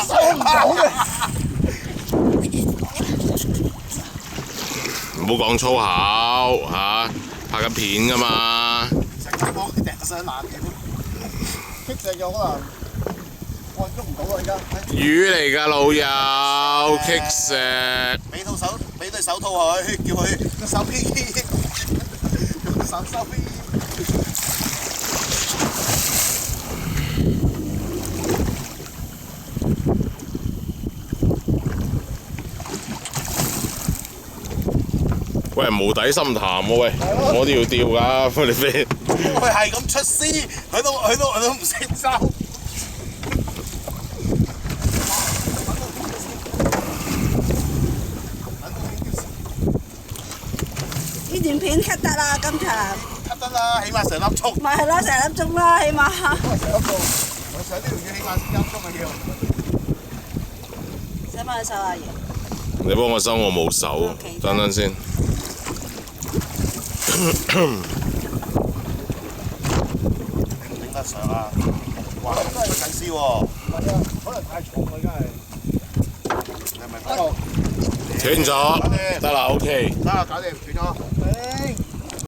收唔到嘅。唔好講粗口嚇，拍緊片㗎嘛。成日幫佢掟上爛嘅，棘石咗可能，我喐唔到啦而家。魚嚟㗎老友，棘石。俾對手套佢，叫佢個手飛，用手收飛。喂，無底深潭喎喂，我都要釣㗎，菲律賓。佢係咁出師，佢都唔識收。呢段片 cut 得啦，今場。cut 得啦，起碼成粒鐘。咪係咯，成粒鐘啦，起碼。成粒鐘，我上呢條魚起碼1粒鐘嘅要。使唔使收阿爺？你幫我收，我冇手，等等先。頂得上啊！哇，真係緊絲喎。係啊，可能太重啦，真係。係咪？斷咗，得啦，OK。得啦，搞掂，斷咗。